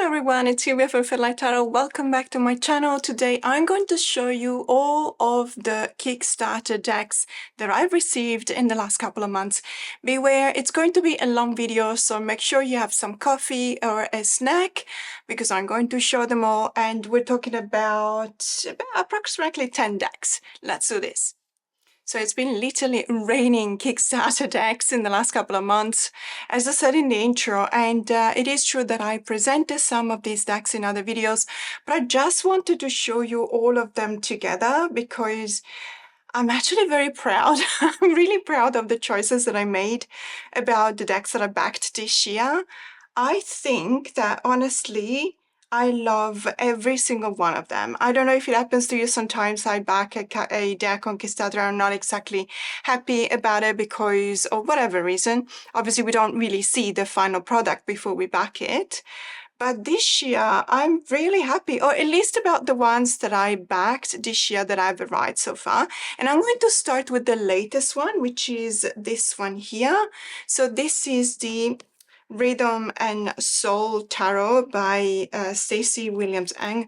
Hello everyone, it's Silvia from Tarot. Welcome back to my channel. Today I'm going to show you all of the Kickstarter decks that I've received in the last couple of months. Beware, it's going to be a long video, so make sure you have some coffee or a snack because I'm going to show them all, and we're talking about approximately 10 decks. Let's do this. So it's been literally raining Kickstarter decks in the last couple of months, as I said in the intro, and it is true that I presented some of these decks in other videos, but I just wanted to show you all of them together because I'm actually very proud. I'm really proud of the choices that I made about the decks that I backed this year. I think that honestly, I love every single one of them. I don't know if it happens to you sometimes. I back a deck on Kickstarter. I'm not exactly happy about it because of whatever reason. Obviously, we don't really see the final product before we back it. But this year, I'm really happy, or at least about the ones that I backed this year that I've arrived so far. And I'm going to start with the latest one, which is this one here. So this is the Rhythm and Soul Tarot by Stacey Williams-Eng.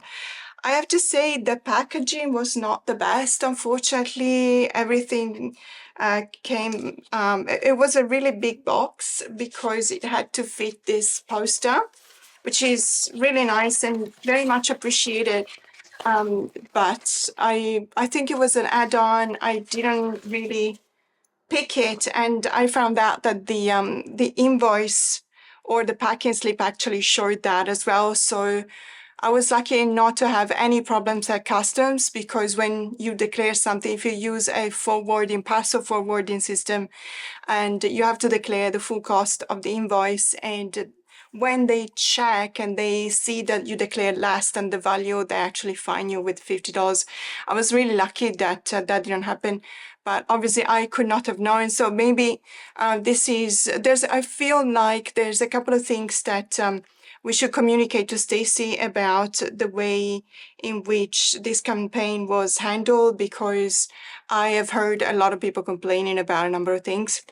I have to say the packaging was not the best, unfortunately. Everything came, it was a really big box because it had to fit this poster, which is really nice and very much appreciated. But I think it was an add-on. I didn't really pick it, and I found out that the invoice or the packing slip actually showed that as well. So I was lucky not to have any problems at customs, because when you declare something, if you use a parcel forwarding system, and you have to declare the full cost of the invoice, and when they check and they see that you declared less than the value, they actually fine you with $50. I was really lucky that that didn't happen, but obviously I could not have known. So maybe I feel like there's a couple of things that we should communicate to Stacey about the way in which this campaign was handled, because I have heard a lot of people complaining about a number of things.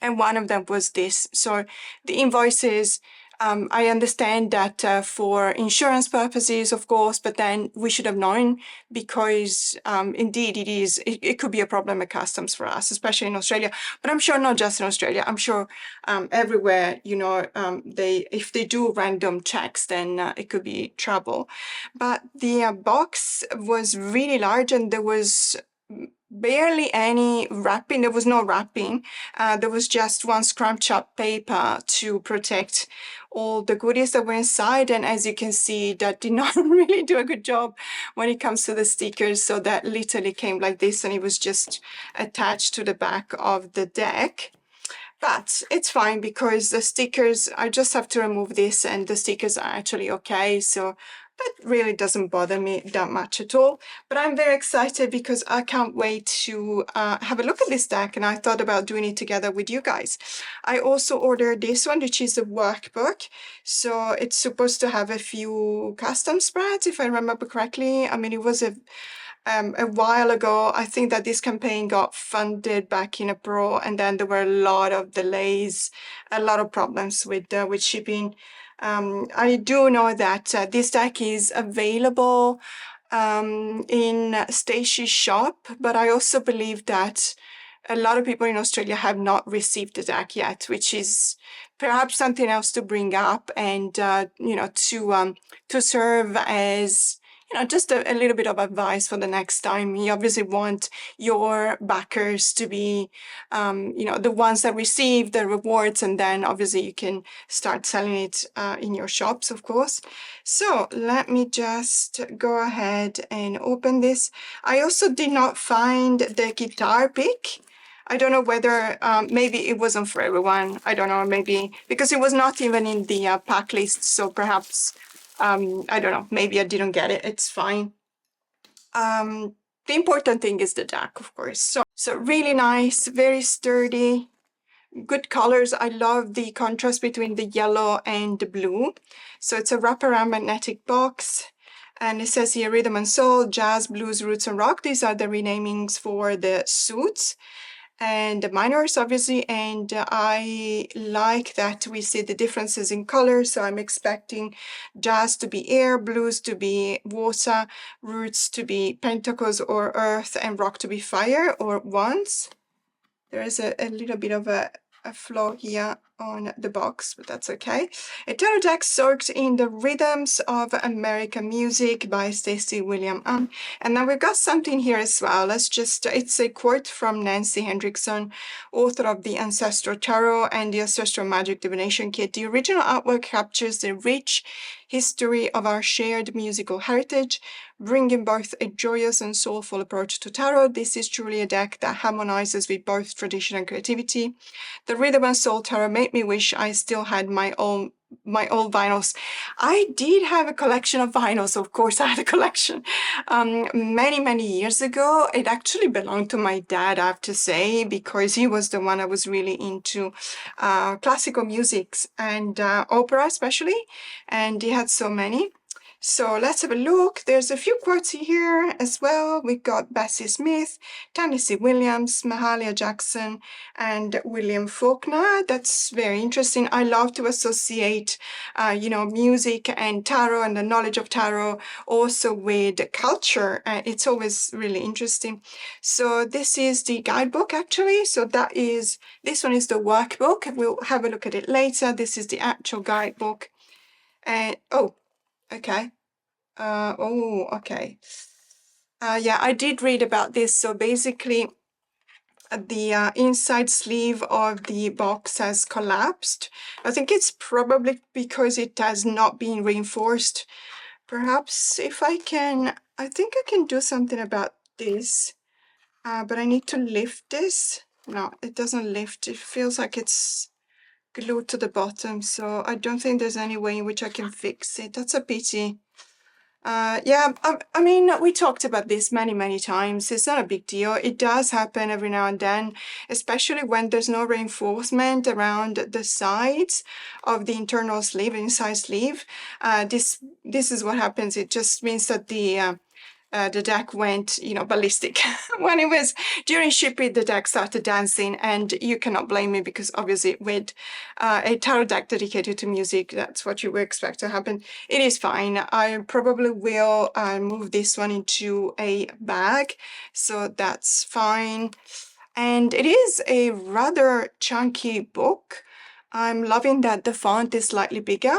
And one of them was this. So the invoices, I understand that for insurance purposes, of course, but then we should have known, because indeed it could be a problem at customs for us, especially in Australia. But I'm sure not just in Australia. I'm sure everywhere, if they do random checks, then it could be trouble. But the box was really large, and there was barely any wrapping. There was no wrapping. There was just one scrunched up paper to protect all the goodies that were inside. And as you can see, that did not really do a good job when it comes to the stickers. So that literally came like this, and it was just attached to the back of the deck. But it's fine, because the stickers, I just have to remove this, and the stickers are actually okay. So that really doesn't bother me that much at all. But I'm very excited because I can't wait to have a look at this deck, and I thought about doing it together with you guys. I also ordered this one, which is a workbook. So it's supposed to have a few custom spreads, if I remember correctly. I mean, it was a while ago. I think that this campaign got funded back in April, and then there were a lot of delays, a lot of problems with shipping. I do know that this deck is available in Stacey's shop, but I also believe that a lot of people in Australia have not received the deck yet, which is perhaps something else to bring up, and to serve as just a little bit of advice for the next time. You obviously want your backers to be, the ones that receive the rewards, and then obviously you can start selling it in your shops, of course. So let me just go ahead and open this. I also did not find the guitar pick. I don't know whether maybe it wasn't for everyone. I don't know, maybe because it was not even in the pack list. So perhaps, I don't know, maybe I didn't get it. It's fine. The important thing is the deck, of course. So really nice, very sturdy, good colors. I love the contrast between the yellow and the blue. So it's a wraparound magnetic box. And it says here, Rhythm and Soul, Jazz, Blues, Roots, and Rock. These are the renamings for the suits. and the minors, obviously, and I like that we see the differences in color. So I'm expecting jazz to be air, blues to be water, roots to be pentacles or earth, and rock to be fire or wands. There is a little bit of a flaw here on the box, but that's okay. A tarot deck soaked in the rhythms of American music by Stacey William. And then we've got something here as well. It's a quote from Nancy Hendrickson, author of the Ancestral Tarot and the Ancestral Magic Divination Kit. The original artwork captures the rich history of our shared musical heritage, bringing both a joyous and soulful approach to tarot. This is truly a deck that harmonizes with both tradition and creativity. The Rhythm and Soul Tarot made me wish I still had my old vinyls. I did have a collection of vinyls, of course I had a collection. Many years ago. It actually belonged to my dad, I have to say, because he was the one I was really into classical music and opera especially, and he had so many. So let's have a look. There's a few quotes here as well. We've got Bessie Smith, Tennessee Williams, Mahalia Jackson, and William Faulkner. That's very interesting. I love to associate, music and tarot and the knowledge of tarot also with culture. It's always really interesting. So this is the guidebook actually. So this one is the workbook. We'll have a look at it later. This is the actual guidebook. And okay. Okay. Yeah, I did read about this. So basically, the inside sleeve of the box has collapsed. I think it's probably because it has not been reinforced. Perhaps if I think I can do something about this, but I need to lift this. No, it doesn't lift. It feels like it's glued to the bottom. So I don't think there's any way in which I can fix it. That's a pity. Yeah, I mean, we talked about this many times. It's not a big deal. It does happen every now and then, especially when there's no reinforcement around the sides of the internal sleeve, inside sleeve. This is what happens. It just means that the deck went, ballistic. When it was during shipping, the deck started dancing, and you cannot blame me because obviously with a tarot deck dedicated to music, that's what you would expect to happen. It is fine. I probably will move this one into a bag, so that's fine. And it is a rather chunky book. I'm loving that the font is slightly bigger.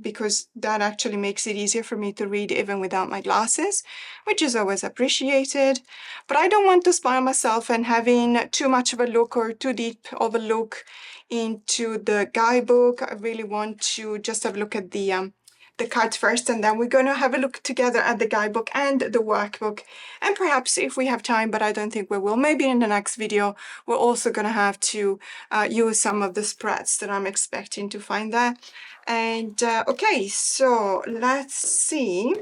Because that actually makes it easier for me to read even without my glasses, which is always appreciated. But I don't want to spoil myself and having too much of a look or too deep of a look into the guidebook. I really want to just have a look at the cards first, and then we're going to have a look together at the guidebook and the workbook. And perhaps if we have time, but I don't think we will, maybe in the next video, we're also going to have to use some of the spreads that I'm expecting to find there. And okay, so let's see.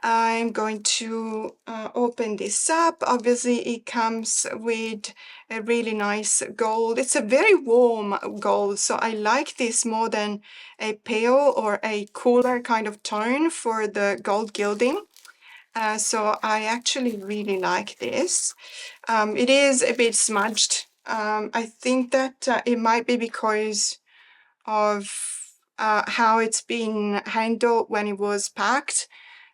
I'm going to open this up. Obviously, it comes with a really nice gold. It's a very warm gold, so I like this more than a pale or a cooler kind of tone for the gold gilding. So I actually really like this. It is a bit smudged. I think that it might be because of how it's been handled when it was packed.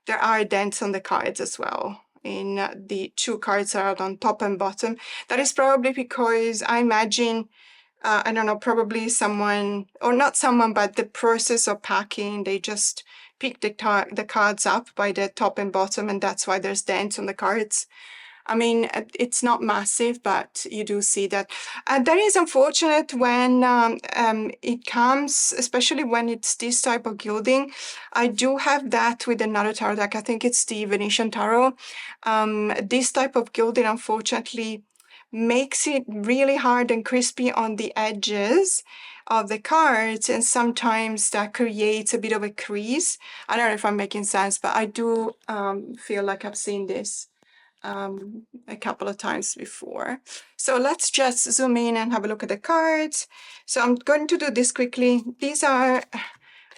There are dents on the cards as well. In the two cards that are on top and bottom. That is probably because I imagine, I don't know, probably someone, or not someone, but the process of packing, they just pick the cards up by the top and bottom, and that's why there's dents on the cards. I mean, it's not massive, but you do see that. That is unfortunate when it comes, especially when it's this type of gilding. I do have that with another tarot deck. I think it's the Venetian Tarot. This type of gilding, unfortunately, makes it really hard and crispy on the edges of the cards, and sometimes that creates a bit of a crease. I don't know if I'm making sense, but I do feel like I've seen this a couple of times before. So let's just zoom in and have a look at the cards. So I'm going to do this quickly. These are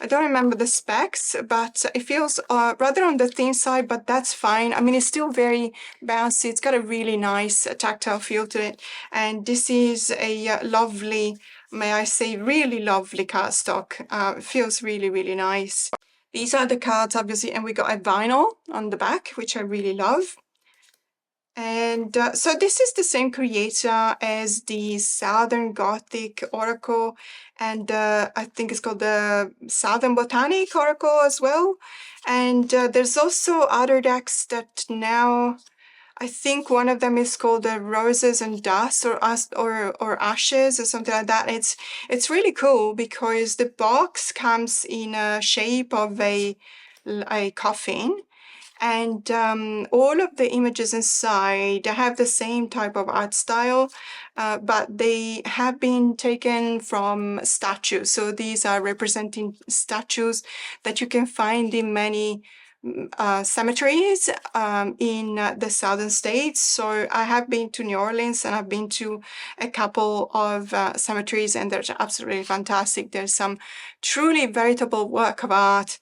I don't remember the specs, but it feels rather on the thin side, but that's fine. I mean, it's still very bouncy. It's got a really nice tactile feel to it. And this is a lovely, may I say, really lovely cardstock. It feels really, really nice. These are the cards, obviously, and we got a vinyl on the back, which I really love. And so this is the same creator as the Southern Gothic Oracle, and I think it's called the Southern Botanic Oracle as well. And there's also other decks that now, I think one of them is called the Roses and Dust or Ashes or something like that. It's really cool because the box comes in a shape of a coffin. And all of the images inside have the same type of art style, but they have been taken from statues. So these are representing statues that you can find in many cemeteries in the southern states. So I have been to New Orleans and I've been to a couple of cemeteries, and they're absolutely fantastic. There's some truly veritable work of art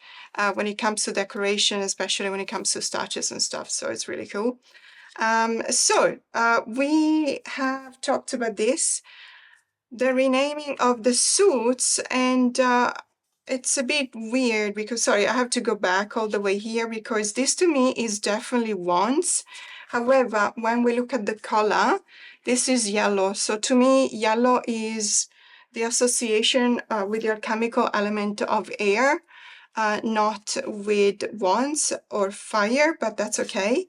when it comes to decoration, especially when it comes to statues and stuff. So it's really cool. We have talked about this, the renaming of the suits, and it's a bit weird because, sorry, I have to go back all the way here because this to me is definitely wands. However, when we look at the color, this is yellow. So to me, yellow is the association with your chemical element of air. Not with wands or fire, but that's okay.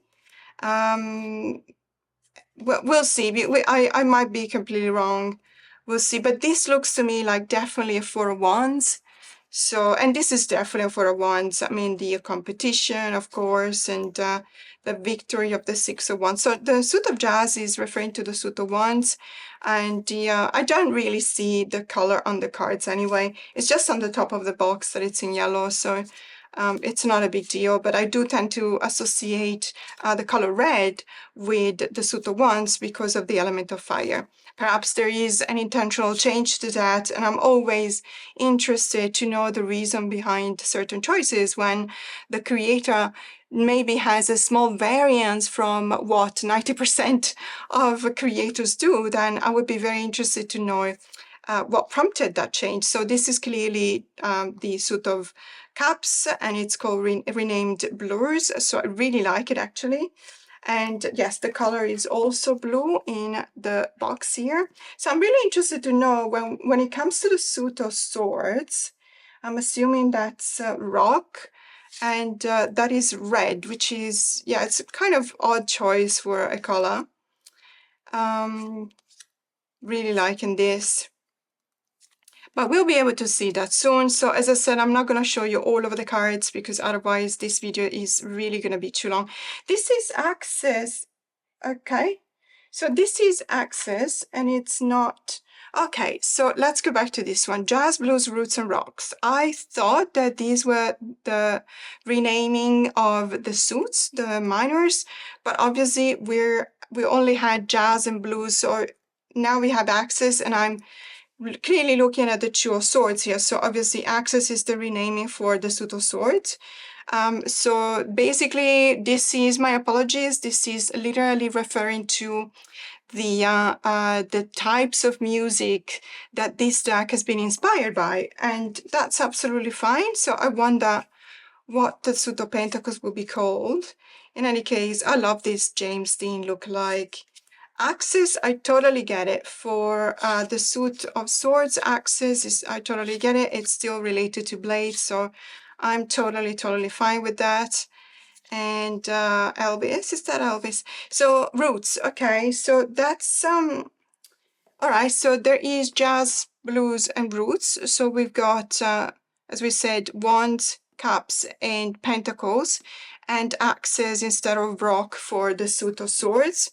We'll see. I might be completely wrong. We'll see. But this looks to me like definitely a Four of Wands. So, and this is definitely a Four of Wands. I mean, the competition, of course, and the victory of the Six of Wands. So the suit of jazz is referring to the suit of wands. And I don't really see the color on the cards anyway. It's just on the top of the box that it's in yellow. So it's not a big deal, but I do tend to associate the color red with the suit of wands because of the element of fire. Perhaps there is an intentional change to that, and I'm always interested to know the reason behind certain choices when the creator maybe has a small variance from what 90% of creators do. Then I would be very interested to know what prompted that change. So this is clearly the suit of cups, and it's called renamed Blurs. So I really like it actually. And yes, the color is also blue in the box here. So I'm really interested to know when it comes to the suit of swords, I'm assuming that's rock, and that is red, which is, yeah, it's a kind of odd choice for a color. Really liking this. But we'll be able to see that soon. So as I said, I'm not going to show you all of the cards because otherwise this video is really going to be too long. This is Access. Okay. So this is Access, and it's not... Okay, so let's go back to this one. Jazz, Blues, Roots, and Rocks. I thought that these were the renaming of the suits, the minors, but obviously we only had Jazz and Blues, so now we have Access, and I'm clearly looking at the Two of Swords here. So obviously Access is the renaming for the suit of swords. So basically, this is, my apologies, this is literally referring to the types of music that this deck has been inspired by, and that's absolutely fine. So I wonder what the suit of pentacles will be called. In any case, I love this James Dean look-alike. Access, I totally get it. For the suit of swords, Access is, I totally get it. It's still related to blades, so I'm totally fine with that. And Elvis, is that Elvis? So Roots, okay, so that's all right. So there is Jazz, Blues, and Roots. So we've got, as we said, Wands, Cups, and Pentacles, and Axes instead of Rock for the suit of swords.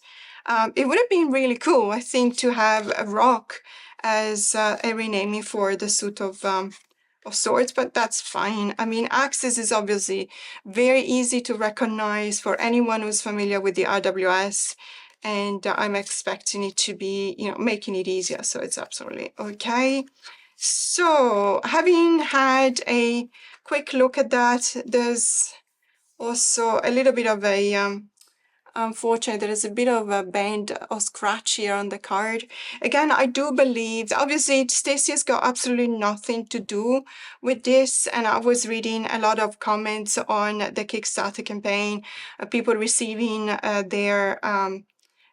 It would have been really cool, I think, to have a rock as a renaming for the suit of swords, but that's fine. I mean, Axis is obviously very easy to recognize for anyone who's familiar with the RWS, and I'm expecting it to be, you know, making it easier, so it's absolutely okay. So having had a quick look at that, there's also a little bit of a unfortunately, there is a bit of a bend or scratch here on the card. Again, I do believe, obviously, Stacey has got absolutely nothing to do with this. And I was reading a lot of comments on the Kickstarter campaign, people receiving their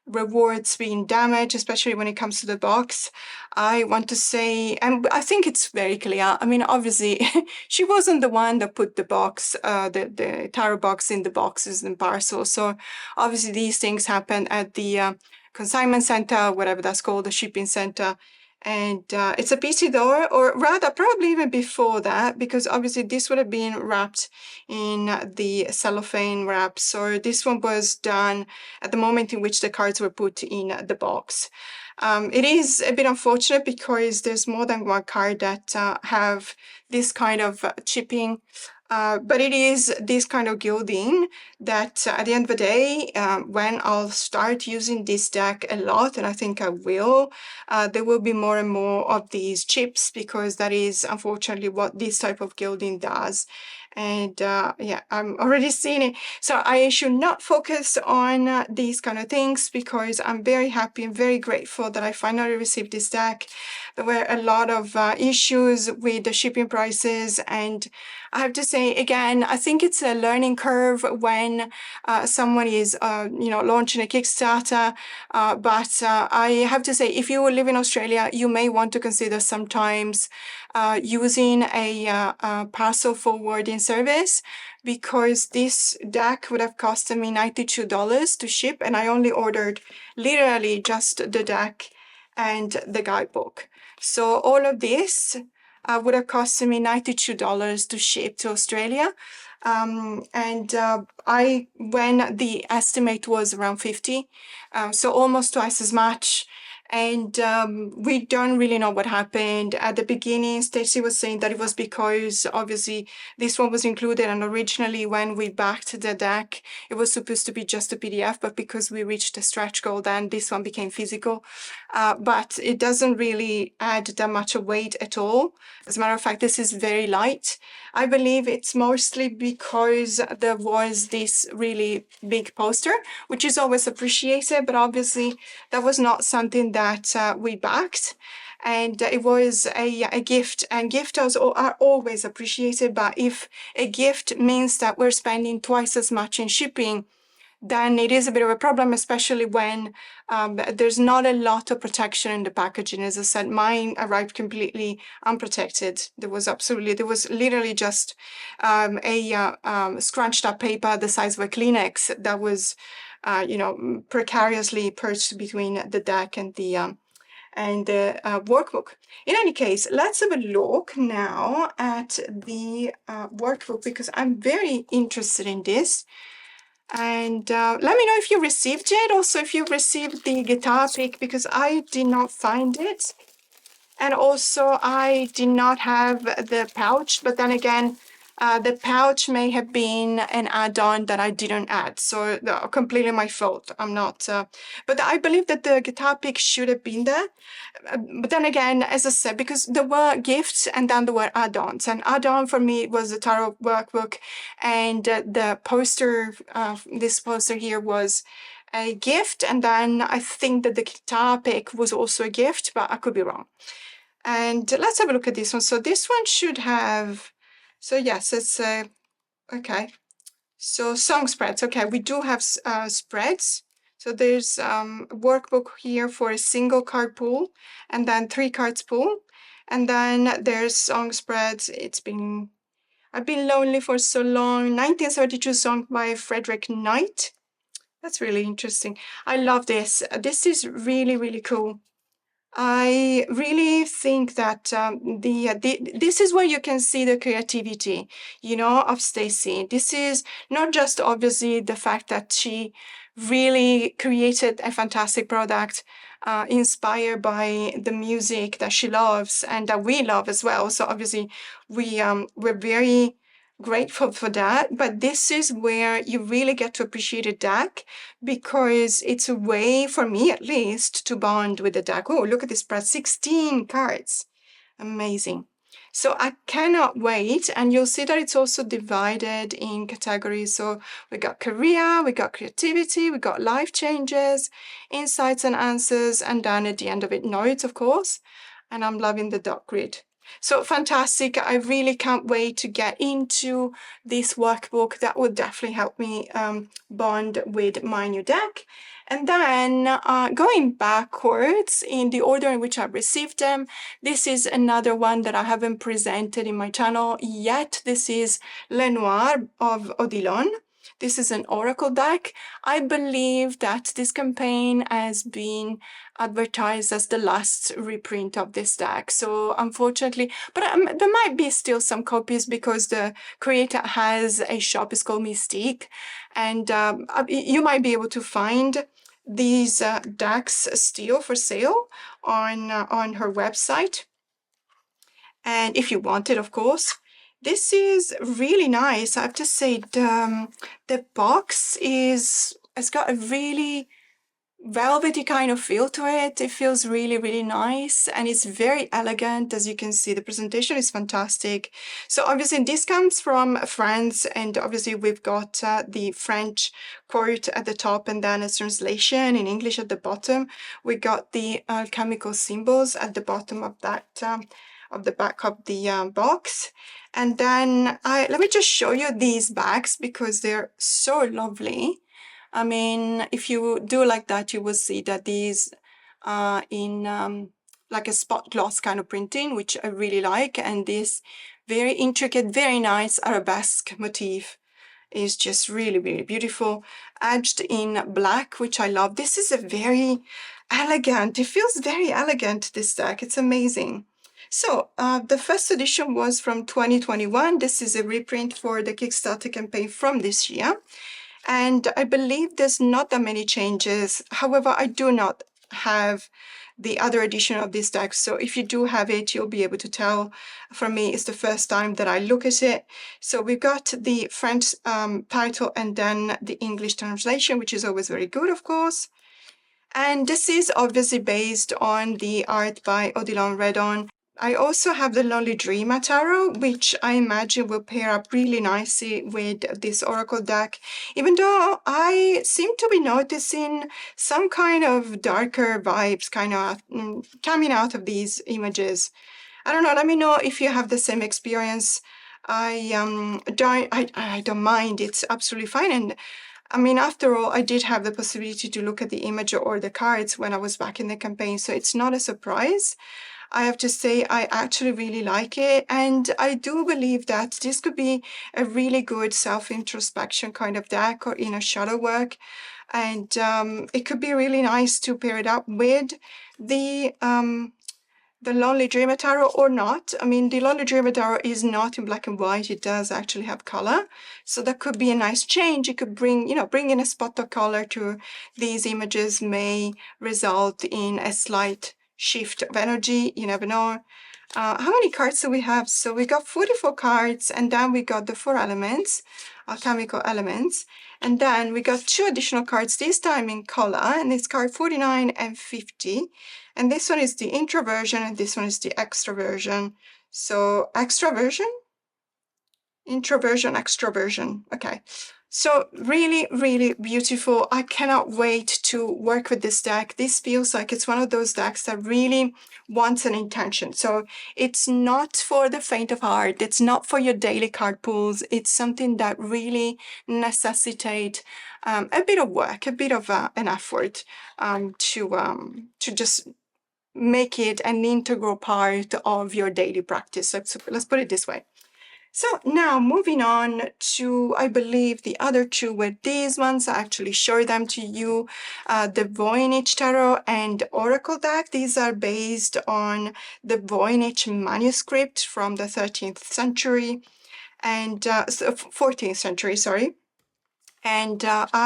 rewards being damaged, especially when it comes to the box. I want to say, and I think it's very clear. I mean, obviously, she wasn't the one that put the box, the tarot box in the boxes and parcels. So obviously, these things happen at the consignment center, whatever that's called, the shipping center. And it's a PC door, or rather, probably even before that, because obviously this would have been wrapped in the cellophane wrap. So this one was done at the moment in which the cards were put in the box. It is a bit unfortunate because there's more than one card that have this kind of chipping, but it is this kind of gilding that at the end of the day, when I'll start using this deck a lot, and I think I will, there will be more and more of these chips, because that is unfortunately what this type of gilding does. And yeah, I'm already seeing it. So I should not focus on these kind of things, because I'm very happy and very grateful that I finally received this deck. There were a lot of issues with the shipping prices, and I have to say, again, I think it's a learning curve when someone is, launching a Kickstarter. But I have to say, if you live in Australia, you may want to consider sometimes using a parcel forwarding service, because this deck would have cost me $92 to ship, and I only ordered literally just the deck and the guidebook. So all of this would have cost me $92 to ship to Australia. When the estimate was around 50, so almost twice as much. And we don't really know what happened. At the beginning, Stacey was saying that it was because obviously this one was included, and originally when we backed the deck, it was supposed to be just a PDF, but because we reached a stretch goal, then this one became physical. But it doesn't really add that much weight at all. As a matter of fact, this is very light. I believe it's mostly because there was this really big poster, which is always appreciated, but obviously that was not something that we backed. And it was a gift, and gifts are always appreciated. But if a gift means that we're spending twice as much in shipping, then it is a bit of a problem, especially when there's not a lot of protection in the packaging. As I said, mine arrived completely unprotected. There was literally just scrunched up paper the size of a Kleenex that was, precariously perched between the deck and the workbook. In any case, let's have a look now at the workbook, because I'm very interested in this. And let me know if you received it. Also, if you received the guitar pick, because I did not find it. And also, I did not have the pouch, but then again, the pouch may have been an add-on that I didn't add. So completely my fault. I'm not, but I believe that the guitar pick should have been there. But then again, as I said, because there were gifts and then there were add-ons. And add-on for me was the tarot workbook, and the poster, this poster here was a gift. And then I think that the guitar pick was also a gift, but I could be wrong. And let's have a look at this one. So this one should have, so yes, it's okay. So song spreads. Okay, we do have spreads. So there's a workbook here for a single card pool, and then 3 cards pool. And then there's song spreads. I've been lonely for so long. 1972 song by Frederick Knight. That's really interesting. I love this. This is really, really cool. I really think that this is where you can see the creativity, of Stacey. This is not just obviously the fact that she really created a fantastic product inspired by the music that she loves and that we love as well. So obviously we're very grateful for that. But this is where you really get to appreciate a deck, because it's a way, for me at least, to bond with the deck. Oh, look at this spread, 16 cards. Amazing. So I cannot wait, and you'll see that it's also divided in categories. So we got career, we got creativity, we got life changes, insights and answers, and then at the end of it, notes, of course. And I'm loving the dot grid. So fantastic. I really can't wait to get into this workbook. That would definitely help me bond with my new deck. And then going backwards in the order in which I've received them, this is another one that I haven't presented in my channel yet. This is Lenoir of Odilon. This is an oracle deck. I believe that this campaign has been advertised as the last reprint of this deck. So unfortunately, but there might be still some copies because the creator has a shop. It's called Mystique. And you might be able to find these decks still for sale on her website. And if you want it, of course. This is really nice. I have to say, the box it's got a really velvety kind of feel to it. It feels really, really nice, and it's very elegant. As you can see, the presentation is fantastic. So obviously this comes from France, and obviously we've got the French quote at the top and then a translation in English at the bottom. We got the alchemical symbols at the bottom of that of the back of the box. And then let me just show you these bags because they're so lovely. I mean, if you do like that, you will see that these are in like a spot gloss kind of printing, which I really like. And this very intricate, very nice arabesque motif is just really, really beautiful. Edged in black, which I love. This is a very elegant, it feels very elegant, this deck. It's amazing. So the first edition was from 2021. This is a reprint for the Kickstarter campaign from this year. And I believe there's not that many changes. However, I do not have the other edition of this deck. So if you do have it, you'll be able to tell. For me, it's the first time that I look at it. So we've got the French title and then the English translation, which is always very good, of course. And this is obviously based on the art by Odilon Redon. I also have the Lonely Dreamer Tarot, which I imagine will pair up really nicely with this Oracle deck, even though I seem to be noticing some kind of darker vibes kind of coming out of these images. I don't know, let me know if you have the same experience. I don't mind, it's absolutely fine. And I mean, after all, I did have the possibility to look at the image or the cards when I was back in the campaign, so it's not a surprise. I have to say, I actually really like it. And I do believe that this could be a really good self-introspection kind of deck or inner shadow work. And it could be really nice to pair it up with the Lonely Dreamer Tarot or not. I mean, the Lonely Dreamer Tarot is not in black and white. It does actually have color. So that could be a nice change. It could bring, bring in a spot of color to these images, may result in a slight shift of energy. You never know. How many cards do we have? So we got 44 cards, and then we got the 4 elements, alchemical elements. And then we got 2 additional cards, this time in color, and it's card 49 and 50. And this one is the intro version, and this one is the extra version. So extra version, intro version, extra version. Okay. So really, really beautiful. I cannot wait to work with this deck. This feels like it's one of those decks that really wants an intention. So it's not for the faint of heart. It's not for your daily card pulls. It's something that really necessitates a bit of work, a bit of an effort to just make it an integral part of your daily practice. So let's put it this way. So now moving on to, I believe, the other 2 were these ones. I actually show them to you. The Voynich Tarot and Oracle deck. These are based on the Voynich manuscript from the 13th century and 14th century, sorry. And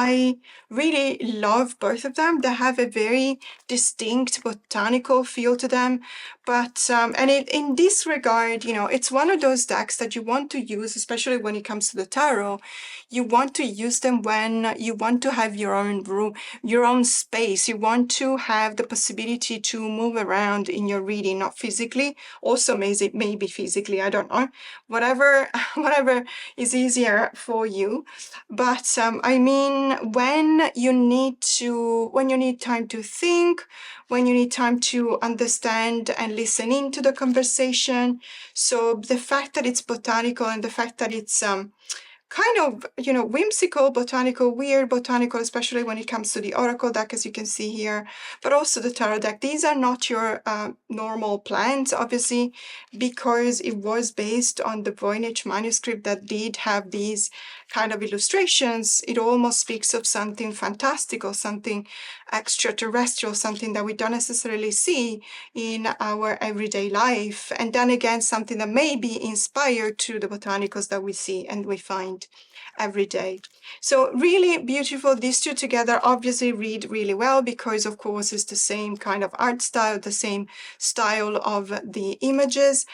I really love both of them. They have a very distinct botanical feel to them. But, in this regard, you know, it's one of those decks that you want to use, especially when it comes to the tarot. You want to use them when you want to have your own room, your own space. You want to have the possibility to move around in your reading, not physically. Also, maybe physically, I don't know. Whatever, whatever is easier for you. But I mean, when you need time to think, when you need time to understand and listen into the conversation. So the fact that it's botanical and the fact that it's kind of, you know, whimsical, botanical, weird botanical, especially when it comes to the Oracle deck, as you can see here, but also the Tarot deck. These are not your normal plants, obviously, because it was based on the Voynich manuscript that did have these kind of illustrations. It almost speaks of something fantastical, something extraterrestrial, something that we don't necessarily see in our everyday life. And then again, something that may be inspired to the botanicals that we see and we find every day. So really beautiful. These two together obviously read really well because, of course, it's the same kind of art style, the same style of the images.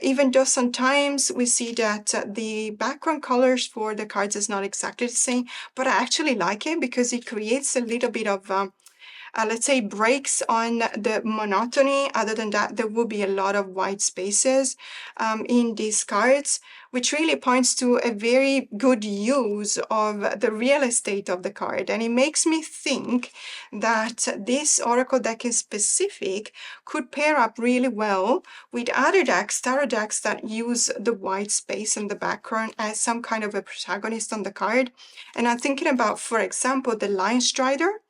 Even though sometimes we see that the background colors for the cards is not exactly the same, but I actually like it because it creates a little bit of let's say, breaks on the monotony. Other than that, there will be a lot of white spaces in these cards, which really points to a very good use of the real estate of the card. And it makes me think that this Oracle deck in specific could pair up really well with other decks, tarot decks that use the white space in the background as some kind of a protagonist on the card. And I'm thinking about, for example, the Lion Strider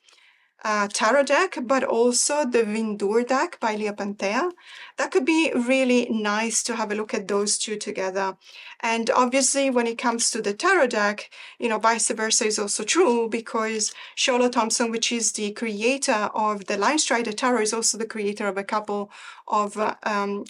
tarot deck, but also the Vindur deck by Leopantea. That could be really nice to have a look at those two together. And obviously, when it comes to the tarot deck, you know, vice versa is also true because Charlotte Thompson, which is the creator of the Lion Strider Tarot, is also the creator of a couple of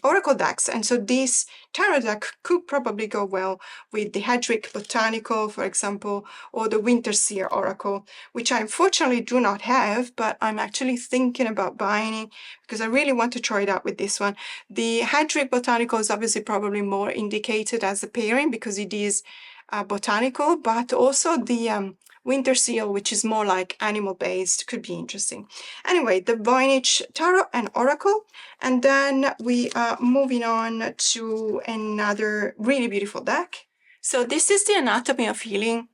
Oracle decks. And so this tarot deck could probably go well with the Hedrick Botanical, for example, or the Winterseer Oracle, which I unfortunately do not have, but I'm actually thinking about buying it because I really want to try it out with this one. The Hedrick Botanical is obviously probably more indicated as a pairing because it is botanical, but also the Winter Seal, which is more like animal-based, could be interesting. Anyway, the Voynich Tarot and Oracle, and then we are moving on to another really beautiful deck. So this is the Anatomy of Healing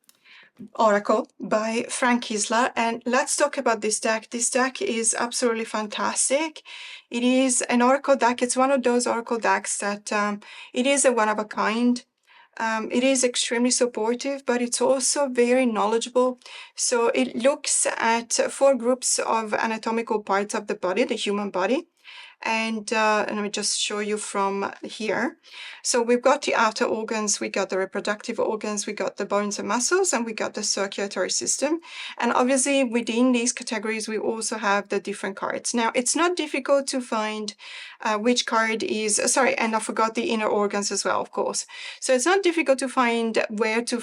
Oracle by Frank Kisler, and let's talk about this deck. This deck is absolutely fantastic. It is an Oracle deck. It's one of those Oracle decks that it is a one-of-a-kind. It is extremely supportive, but it's also very knowledgeable. So it looks at 4 groups of anatomical parts of the body, the human body. And let me just show you from here. So we've got the outer organs, we got the reproductive organs, we got the bones and muscles, and we got the circulatory system. And obviously within these categories, we also have the different cards. Now, it's not difficult to find which card is, sorry, and I forgot the inner organs as well, of course. So it's not difficult to find where to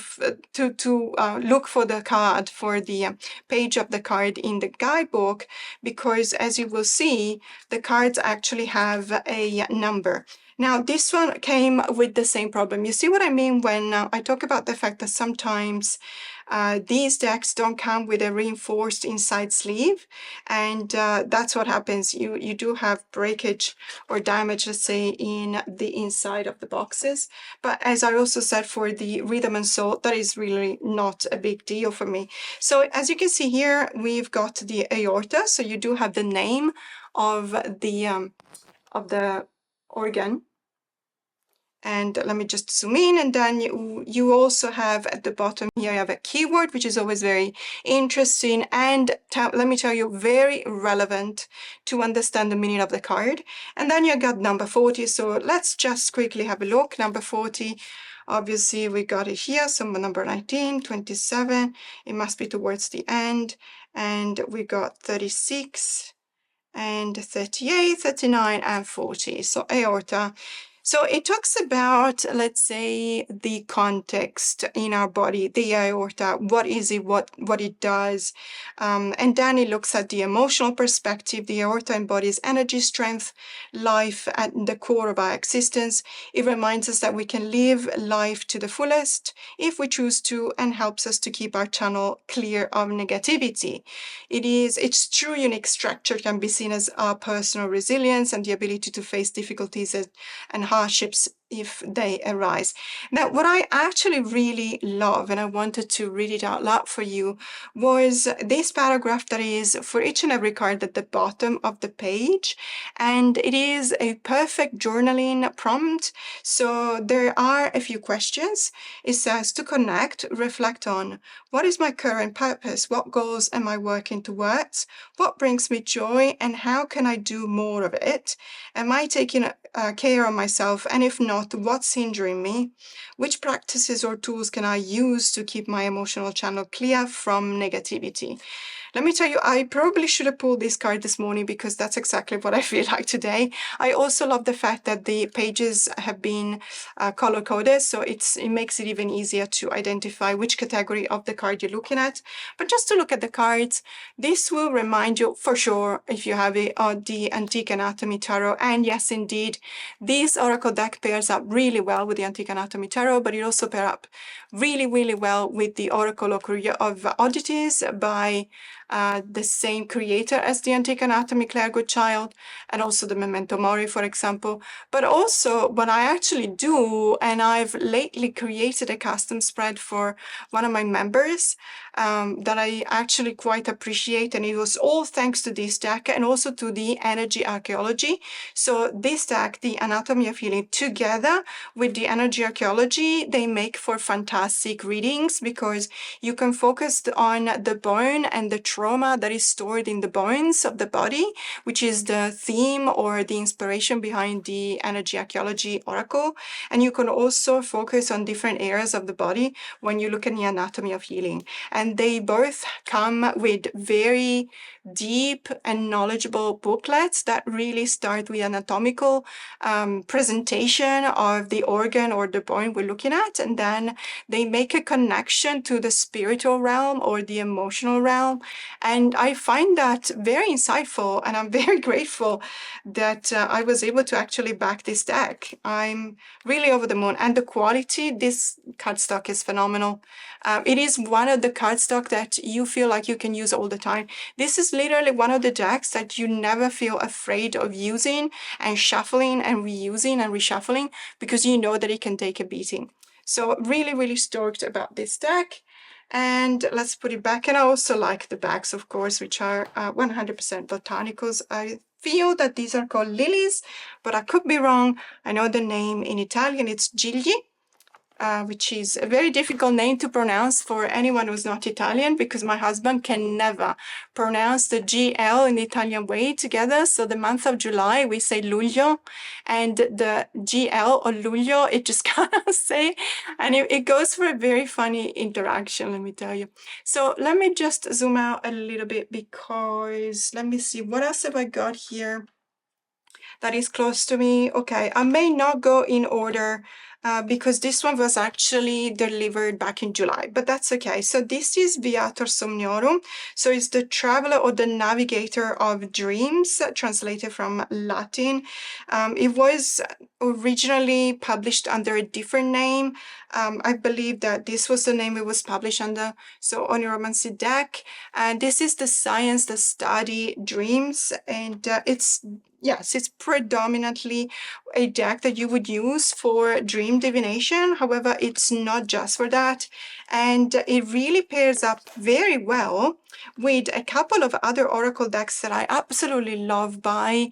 look for the card, for the page of the card in the guidebook, because as you will see, the cards actually have a number. Now, this one came with the same problem. You see what I mean when I talk about the fact that sometimes these decks don't come with a reinforced inside sleeve, and that's what happens. You do have breakage or damage, let's say, in the inside of the boxes. But as I also said, for the Rhythm and Soul, that is really not a big deal for me. So as you can see here, we've got the aorta. So you do have the name of the organ. And let me just zoom in, and then you also have at the bottom here, you have a keyword, which is always very interesting, and let me tell you, very relevant to understand the meaning of the card. And then you got number 40, so let's just quickly have a look. Number 40, obviously we got it here, so number 19, 27, it must be towards the end, and we got 36, and 38, 39, and 40, so aorta. So it talks about, let's say, the context in our body, the aorta, what is it, what it does. And then it looks at the emotional perspective. The aorta embodies energy, strength, life at the core of our existence. It reminds us that we can live life to the fullest if we choose to, and helps us to keep our channel clear of negativity. Its true unique structure can be seen as our personal resilience and the ability to face difficulties and hardships if they arise. Now, what I actually really love, and I wanted to read it out loud for you, was this paragraph that is for each and every card at the bottom of the page. And it is a perfect journaling prompt. So there are a few questions. It says to connect, reflect on: what is my current purpose? What goals am I working towards? What brings me joy, and how can I do more of it? Am I taking care of myself? And if not, what's hindering me? Which practices or tools can I use to keep my emotional channel clear from negativity? Let me tell you, I probably should have pulled this card this morning because that's exactly what I feel like today. I also love the fact that the pages have been color-coded, so it makes it even easier to identify which category of the card you're looking at. But just to look at the cards, this will remind you for sure, if you have it, of the Antique Anatomy Tarot. And yes, indeed, this Oracle deck pairs up really well with the Antique Anatomy Tarot, but it also pairs up really, really well with the Oracle of Oddities by the same creator as the Antique Anatomy, Claire Goodchild, and also the Memento Mori, for example. But also what I actually do, and I've lately created a custom spread for one of my members that I actually quite appreciate, and it was all thanks to this deck and also to the energy archaeology. So this deck, the Anatomy of Healing, together with the energy archaeology, they make for fantastic readings because you can focus on the bone and the trauma that is stored in the bones of the body, which is the theme or the inspiration behind the energy archaeology oracle. And you can also focus on different areas of the body when you look at the Anatomy of Healing. And they both come with very deep and knowledgeable booklets that really start with anatomical presentation of the organ or the bone we're looking at, and then they make a connection to the spiritual realm or the emotional realm. And I find that very insightful, and I'm very grateful that I was able to actually back this deck. I'm really over the moon, and the quality, this cardstock is phenomenal. It is one of the cardstock that you feel like you can use all the time. This is literally one of the decks that you never feel afraid of using and shuffling and reusing and reshuffling because you know that it can take a beating. So really, really stoked about this deck. And let's put it back. And I also like the backs, of course, which are 100% botanicals. I feel that these are called lilies, but I could be wrong. I know the name in Italian, it's Gigli. Which is a very difficult name to pronounce for anyone who's not Italian, because my husband can never pronounce the GL in the Italian way together. So the month of July, we say luglio, and the GL or luglio, it just cannot say. And it goes for a very funny interaction, let me tell you. So let me just zoom out a little bit because let me see, what else have I got here that is close to me? Okay, I may not go in order because this one was actually delivered back in July, but that's okay. So this is Viatorum Somniorum. So it's the traveler or the navigator of dreams, translated from Latin. It was originally published under a different name. I believe that this was the name it was published under. So Oniromancy deck. And this is the science that study dreams. And yes, it's predominantly a deck that you would use for dream divination. However, it's not just for that. And it really pairs up very well with a couple of other oracle decks that I absolutely love by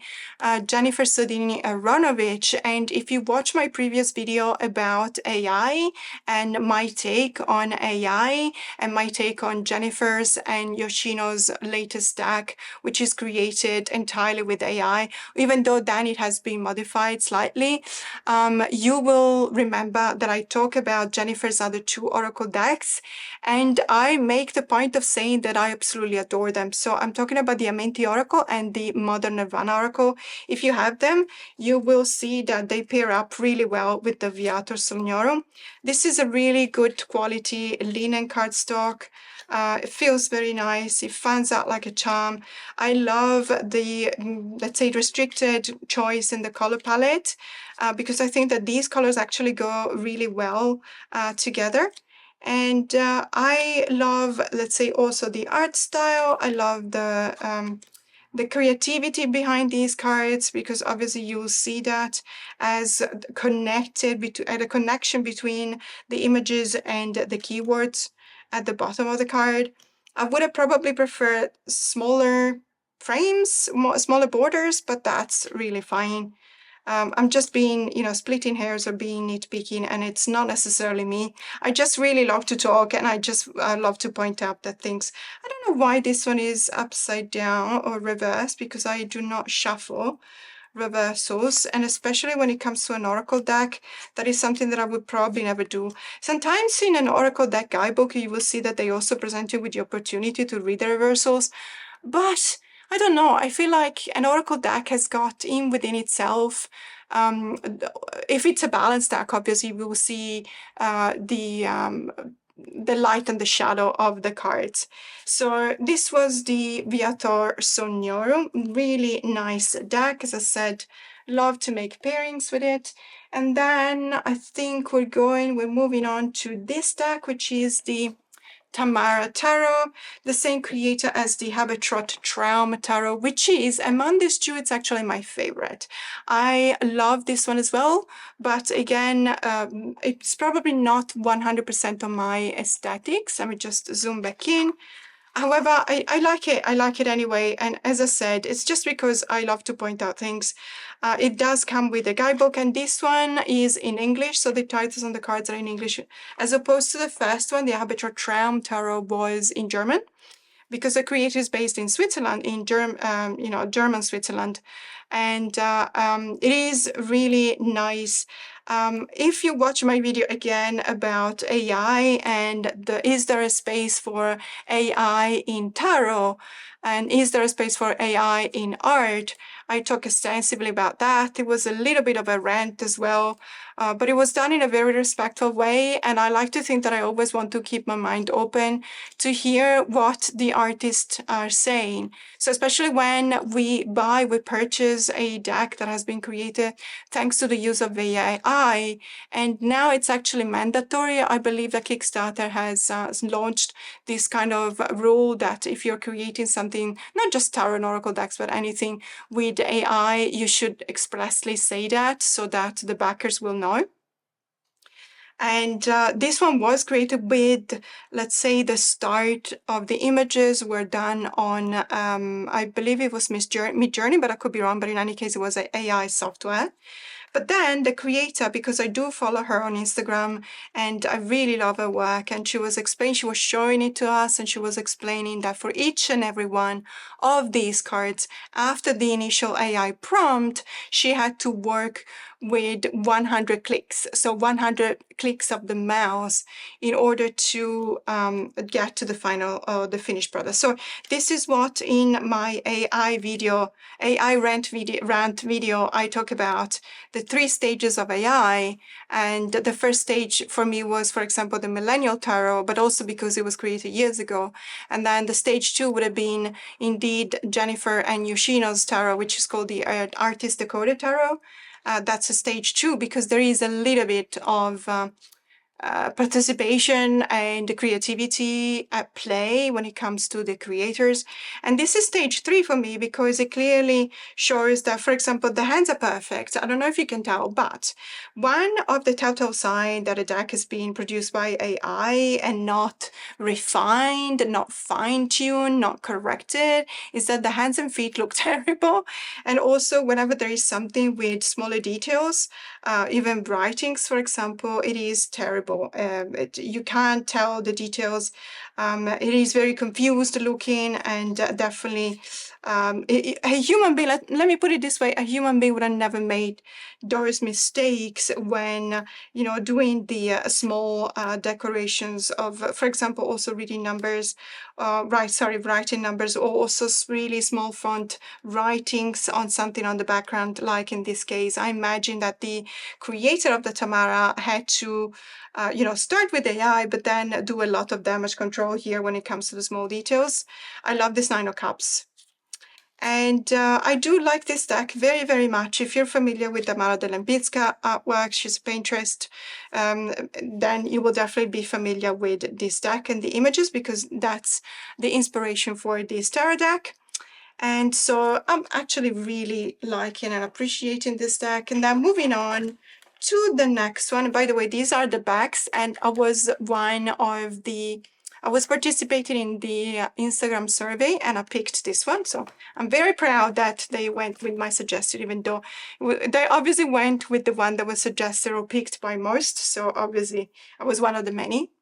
Jennifer Sodini Aronovich. And if you watch my previous video about AI and my take on AI and my take on Jennifer's and Yoshino's latest deck, which is created entirely with AI, even though then it has been modified slightly, you will will remember that I talk about Jennifer's other 2 Oracle decks, and I make the point of saying that I absolutely adore them. So I'm talking about the Amenti Oracle and the Modern Nirvana Oracle. If you have them, you will see that they pair up really well with the Viatorum Soniorum. This is a really good quality linen cardstock. It feels very nice. It fans out like a charm. I love the, let's say, restricted choice in the color palette because I think that these colors actually go really well together. And I love, let's say, also the art style. I love the creativity behind these cards, because obviously you'll see that as connected at a connection between the images and the keywords at the bottom of the card. I would have probably preferred smaller frames, smaller borders, but that's really fine. I'm just being, splitting hairs or being nitpicking, and it's not necessarily me. I just really love to talk, and I just love to point out that things. I don't know why this one is upside down or reversed, because I do not shuffle reversals, and especially when it comes to an oracle deck, that is something that I would probably never do. Sometimes in an oracle deck guidebook, you will see that they also present you with the opportunity to read the reversals, but I don't know, I feel like an oracle deck has got within itself, if it's a balanced deck, obviously we will see the light and the shadow of the cards. So this was the Viatorum Soniorum, really nice deck. As I said, love to make pairings with it. And then I think we're moving on to this deck, which is the Tamara Tarot, the same creator as the Habitrot Traum Tarot, which is, among these 2, it's actually my favorite. I love this one as well, but again, it's probably not 100% on my aesthetics. Let me just zoom back in. However, I like it. I like it anyway. And as I said, it's just because I love to point out things. It does come with a guidebook, and this one is in English, so the titles on the cards are in English, as opposed to the first one, the Habitrot Traum Tarot, was in German, because the creator is based in Switzerland, in German Switzerland, and it is really nice. If you watch my video again about AI and is there a space for AI in tarot, and is there a space for AI in art, I talk extensively about that. It was a little bit of a rant as well, but it was done in a very respectful way, and I like to think that I always want to keep my mind open to hear what the artists are saying. So especially when we purchase a deck that has been created thanks to the use of AI, and now it's actually mandatory. I believe that Kickstarter has launched this kind of rule that if you're creating something, not just tarot and oracle decks, but anything with AI, you should expressly say that so that the backers will know. And this one was created with, let's say, the start of the images were done on, I believe it was Midjourney, but I could be wrong, but in any case, it was an AI software. But then the creator, because I do follow her on Instagram and I really love her work, and she was showing it to us, and she was explaining that for each and every one of these cards, after the initial AI prompt, she had to work with 100 clicks. So 100 clicks of the mouse in order to get to the final, the finished product. So this is what in my AI rant video, I talk about the 3 stages of AI. And the first stage for me was, for example, the Millennial Tarot, but also because it was created years ago. And then the stage 2 would have been indeed Jennifer and Yoshino's tarot, which is called the Artist Decoded Tarot. That's a stage 2 because there is a little bit of participation and creativity at play when it comes to the creators. And this is stage 3 for me because it clearly shows that, for example, the hands are perfect. I don't know if you can tell, but one of the telltale signs that a deck is being produced by AI and not refined, not fine-tuned, not corrected, is that the hands and feet look terrible. And also whenever there is something with smaller details, even writings, for example, it is terrible. terrible. You can't tell the details. It is very confused looking, and definitely a human being, let me put it this way, a human being would have never made those mistakes when, you know, doing the small decorations of, for example, also reading numbers, writing numbers, or also really small font writings on something on the background, like in this case. I imagine that the creator of the Tamara had to you know, start with AI, but then do a lot of damage control here when it comes to the small details. I love this Nine of Cups. And I do like this deck very, very much. If you're familiar with Tamara Delembitska artwork, she's a painteress, then you will definitely be familiar with this deck and the images, because that's the inspiration for this tarot deck. And so I'm actually really liking and appreciating this deck. And then moving on to the next one. By the way, these are the backs, and I was participating in the Instagram survey, and I picked this one. So I'm very proud that they went with my suggestion, even though they obviously went with the one that was suggested or picked by most. So obviously I was one of the many.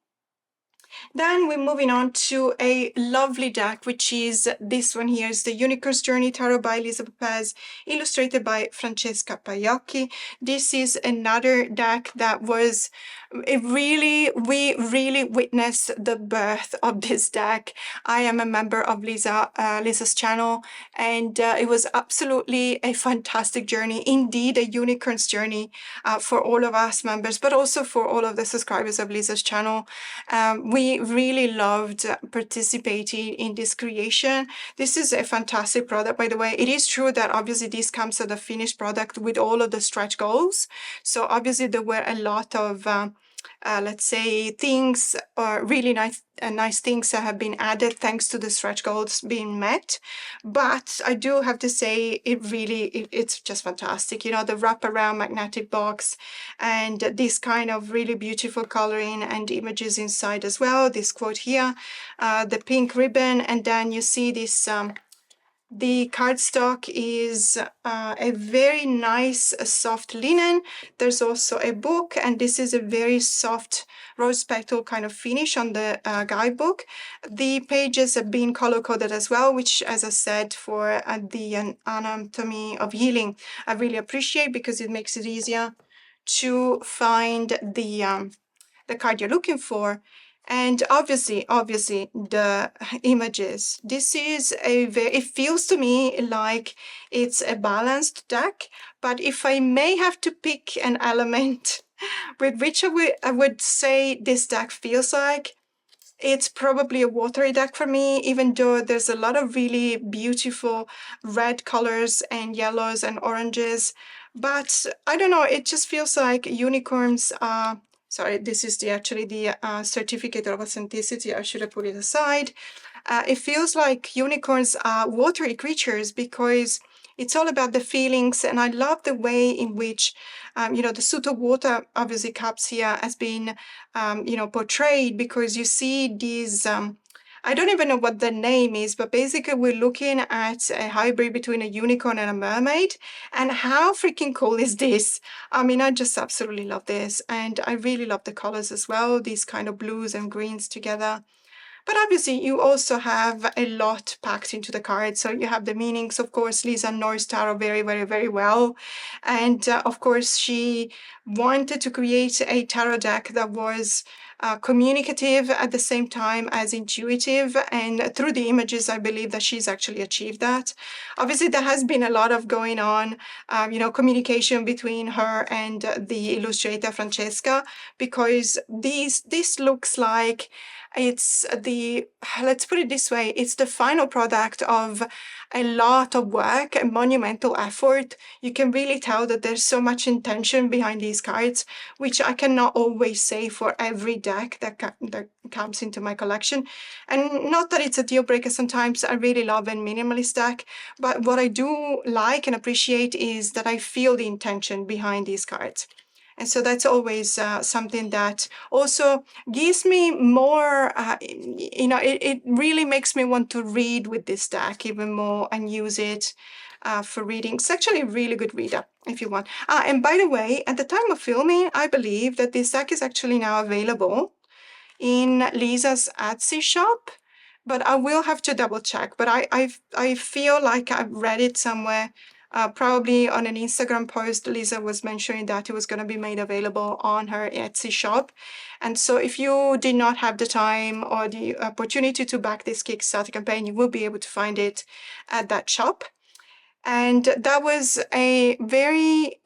Then we're moving on to a lovely deck, which is this one here. It's the Unicorn's Journey Tarot by Elizabeth Pez, illustrated by Francesca Paiocchi. This is another deck that was we really witnessed the birth of this deck. I am a member of Lisa's channel, and it was absolutely a fantastic journey, indeed a unicorn's journey for all of us members, but also for all of the subscribers of Lisa's channel. We really loved participating in this creation. This is a fantastic product, by the way. It is true that obviously this comes as a finished product with all of the stretch goals. So obviously there were a lot of let's say things, or really nice things that have been added thanks to the stretch goals being met. But I do have to say, it's just fantastic. You know, the wraparound magnetic box and this kind of really beautiful coloring and images inside as well. This quote here, the pink ribbon, and then you see this the cardstock is a very nice soft linen. There's also a book, and this is a very soft rose petal kind of finish on the guidebook. The pages have been color-coded as well, which, as I said, for the anatomy of healing, I really appreciate, because it makes it easier to find the card you're looking for. And obviously the images. This is it feels to me like it's a balanced deck, but if I may have to pick an element with which I would say this deck feels like, it's probably a watery deck for me, even though there's a lot of really beautiful red colors and yellows and oranges. But I don't know, it just feels like unicorns are... Sorry, this is actually the certificate of authenticity. I should have put it aside. It feels like unicorns are watery creatures, because it's all about the feelings. And I love the way in which, you know, the suit of water, obviously cups here, has been, you know, portrayed, because you see these... I don't even know what the name is, but basically we're looking at a hybrid between a unicorn and a mermaid. And how freaking cool is this? I mean, I just absolutely love this. And I really love the colors as well, these kind of blues and greens together. But obviously you also have a lot packed into the card. So you have the meanings. Of course, Lisa knows tarot very, very, very well. And of course, she wanted to create a tarot deck that was communicative at the same time as intuitive, and through the images I believe that she's actually achieved that. Obviously there has been a lot of going on, you know, communication between her and the illustrator Francesca, because this looks like it's the, let's put it this way, it's the final product of a lot of work, a monumental effort. You can really tell that there's so much intention behind these cards, which I cannot always say for every deck that comes into my collection. And not that it's a deal breaker, sometimes I really love a minimalist deck, but what I do like and appreciate is that I feel the intention behind these cards. And so that's always something that also gives me more, it really makes me want to read with this deck even more and use it for reading. It's actually a really good reader if you want. And by the way, at the time of filming, I believe that this deck is actually now available in Lisa's Etsy shop, but I will have to double check. But I feel like I've read it somewhere, probably on an Instagram post. Lisa was mentioning that it was going to be made available on her Etsy shop. And so if you did not have the time or the opportunity to back this Kickstarter campaign, you will be able to find it at that shop. And that was a very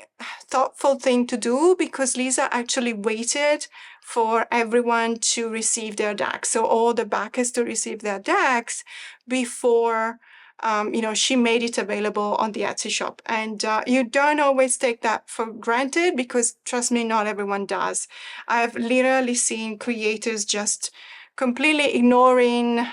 thoughtful thing to do, because Lisa actually waited for everyone to receive their decks, so all the backers to receive their decks before she made it available on the Etsy shop. And you don't always take that for granted, because trust me, not everyone does. I've literally seen creators just completely ignoring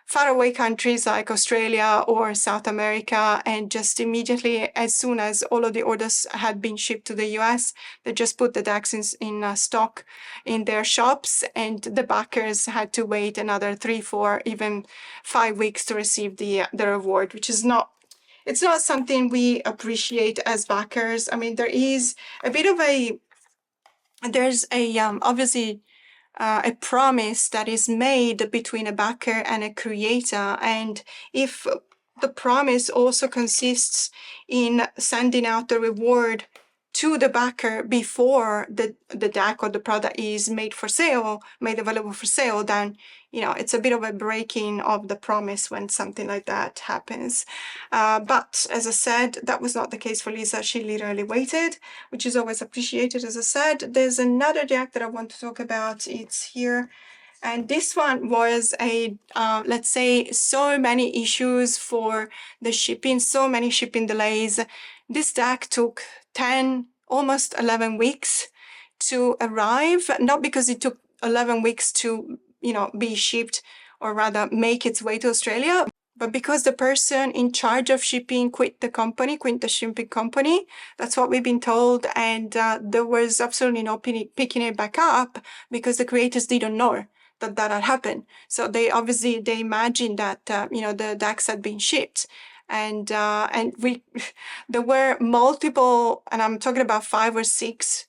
faraway countries like Australia or South America, and just immediately, as soon as all of the orders had been shipped to the US, they just put the decks in stock in their shops, and the backers had to wait another 3, 4, even 5 weeks to receive the reward, which is not, it's not something we appreciate as backers. I mean, there is a bit of there's obviously a promise that is made between a backer and a creator. And if the promise also consists in sending out the reward to the backer before the deck or the product is made available for sale, then it's a bit of a breaking of the promise when something like that happens. But as I said, that was not the case for Lisa. She literally waited, which is always appreciated. As I said, there's another deck that I want to talk about. It's here. And this one was let's say, so many issues for the shipping, so many shipping delays. This deck took 10, almost 11 weeks to arrive, not because it took 11 weeks to, be shipped, or rather make its way to Australia, but because the person in charge of shipping quit the shipping company. That's what we've been told. And there was absolutely no picking it back up, because the creators didn't know that had happened. So they imagined that, the decks had been shipped. And there were multiple, and I'm talking about 5 or 6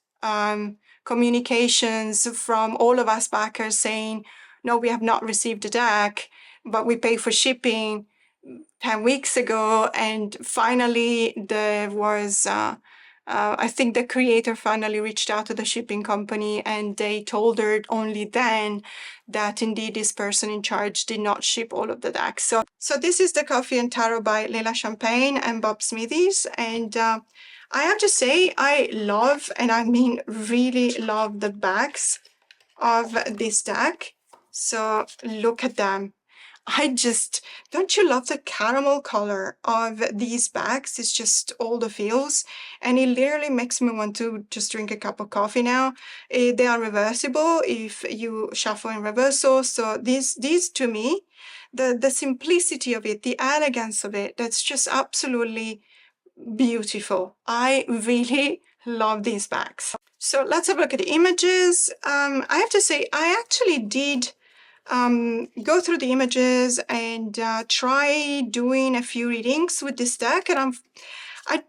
communications from all of us backers saying, no, we have not received a deck, but we paid for shipping 10 weeks ago. And finally there was, I think the creator finally reached out to the shipping company, and they told her only then that indeed this person in charge did not ship all of the decks. So this is the Coffee and Tarot by Leila Champagne and Bob Smithies. And I have to say, I love, and I mean really love, the backs of this deck. So look at them. Don't you love the caramel color of these backs? It's just all the feels, and it literally makes me want to just drink a cup of coffee now. They are reversible if you shuffle in reversal. So these to me, the simplicity of it, the elegance of it, that's just absolutely beautiful. I really love these backs. So let's have a look at the images. I have to say, I actually did go through the images and try doing a few readings with this deck, and I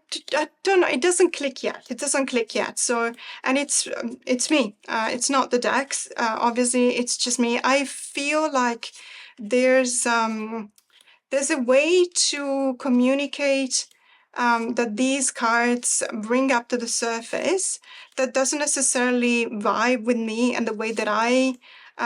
don't know, it doesn't click yet. So, and it's me, it's not the decks, obviously it's just me. I feel like there's a way to communicate that these cards bring up to the surface that doesn't necessarily vibe with me and the way that I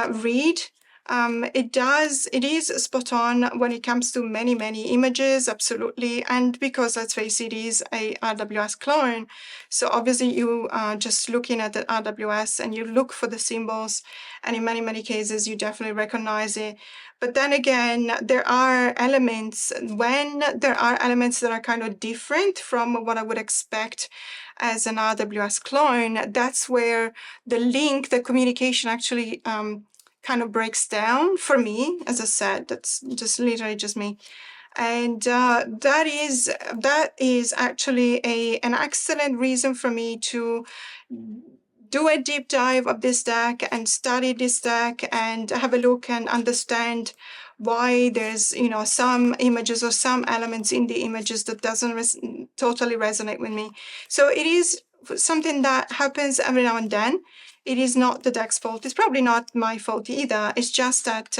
read. It is spot on when it comes to many images, absolutely. And because, let's face it, is a RWS clone, so obviously you are just looking at the RWS and you look for the symbols, and in many cases you definitely recognize it. But then again, there are elements that are kind of different from what I would expect as an RWS clone. That's where the communication actually kind of breaks down for me. As I said, that's just literally just me. And that is actually an excellent reason for me to do a deep dive of this deck and study this deck and have a look and understand why there's, you know, some images or some elements in the images that doesn't totally resonate with me. So it is something that happens every now and then. It is not the deck's fault. It's probably not my fault either. It's just that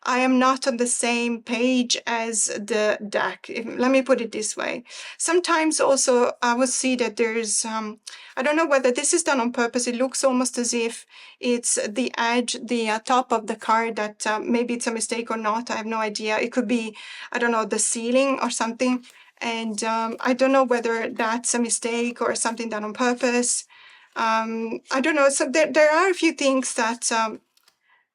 I am not on the same page as the deck. Let me put it this way. Sometimes also I will see that there's, I don't know whether this is done on purpose. It looks almost as if it's the edge, the top of the card that maybe it's a mistake or not. I have no idea. It could be, I don't know, the ceiling or something. And I don't know whether that's a mistake or something done on purpose. I don't know. So there are a few things that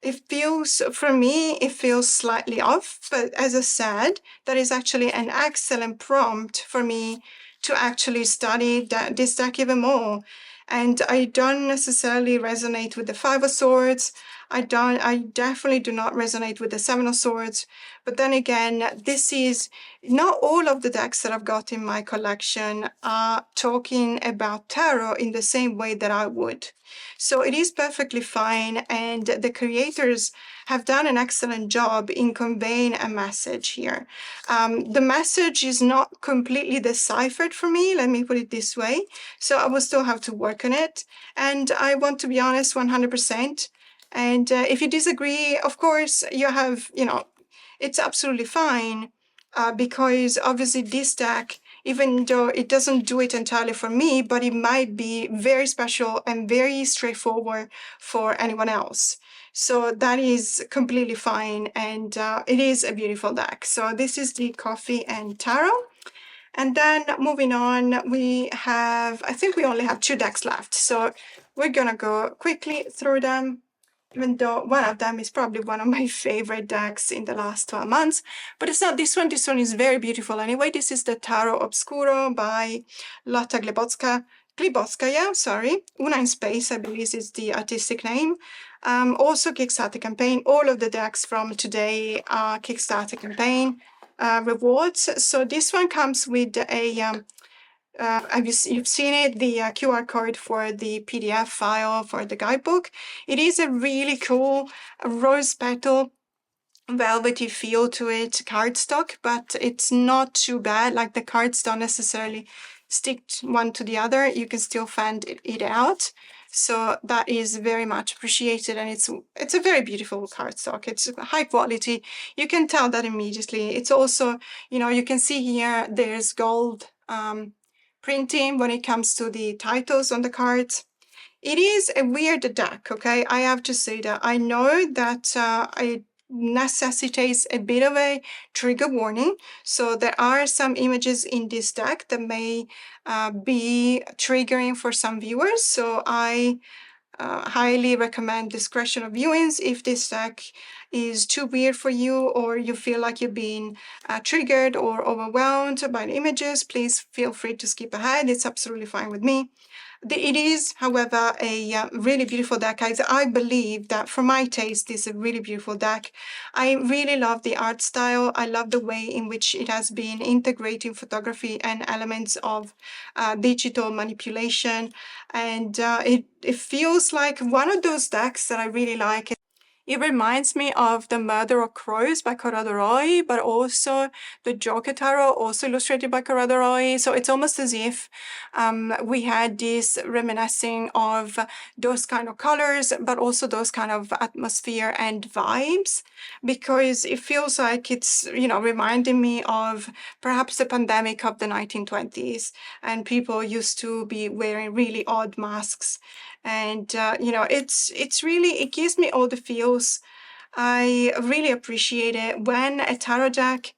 it feels, for me, it feels slightly off, but as I said, that is actually an excellent prompt for me to actually study this deck even more. And I don't necessarily resonate with the Five of Swords. I definitely do not resonate with the Seven of Swords. But then again, this is not all of the decks that I've got in my collection are talking about tarot in the same way that I would. So it is perfectly fine, and the creators have done an excellent job in conveying a message here. The message is not completely deciphered for me, let me put it this way, so I will still have to work on it, and I want to be honest 100%. And if you disagree, of course, you have, you know, it's absolutely fine, because obviously this deck, even though it doesn't do it entirely for me, but it might be very special and very straightforward for anyone else. So that is completely fine, and it is a beautiful deck. So this is the Coffee and Tarot. And then moving on, we have, I think we only have 2 decks left. So we're gonna go quickly through them, even though one of them is probably one of my favorite decks in the last 12 months. But it's not this one. This one is very beautiful anyway. This is the Tarot Obscuro by Lotta Glibotskaya, sorry. Una in Space, I believe, is the artistic name. Also Kickstarter campaign. All of the decks from today are Kickstarter campaign rewards. So this one comes with a you've seen it, the QR code for the PDF file for the guidebook. It is a really cool rose petal, velvety feel to it, cardstock, but it's not too bad. Like, the cards don't necessarily stick one to the other. You can still fan it out. So that is very much appreciated, and it's a very beautiful cardstock. It's high quality. You can tell that immediately. It's also, you know, you can see here there's gold printing when it comes to the titles on the cards. It is a weird deck, okay? I have to say that. I know that it necessitates a bit of a trigger warning. So there are some images in this deck that may be triggering for some viewers. So I highly recommend discretion of viewings. If this deck is too weird for you, or you feel like you're being triggered or overwhelmed by the images, please feel free to skip ahead. It's absolutely fine with me. It is, however, a really beautiful deck. I believe that for my taste, this is a really beautiful deck. I really love the art style. I love the way in which it has been integrating photography and elements of digital manipulation. And it feels like one of those decks that I really like. It reminds me of The Murder of Crows by Corrado Roy, but also the Joker Tarot, also illustrated by Corrado Roy. So it's almost as if we had this reminiscing of those kind of colors, but also those kind of atmosphere and vibes, because it feels like it's, you know, reminding me of perhaps the pandemic of the 1920s, and people used to be wearing really odd masks. And, you know, it's really, it gives me all the feels. I really appreciate it when a tarot deck,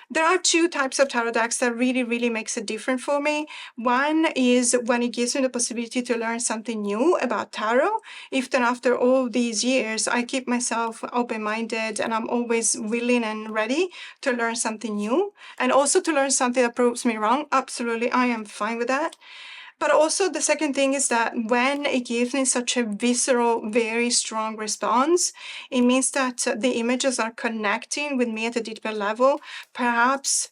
there are 2 types of tarot decks that really makes a difference for me. One is when it gives me the possibility to learn something new about tarot. If then after all these years, I keep myself open-minded and I'm always willing and ready to learn something new, and also to learn something that proves me wrong. Absolutely, I am fine with that. But also the second thing is that when it gives me such a visceral, very strong response, it means that the images are connecting with me at a deeper level, perhaps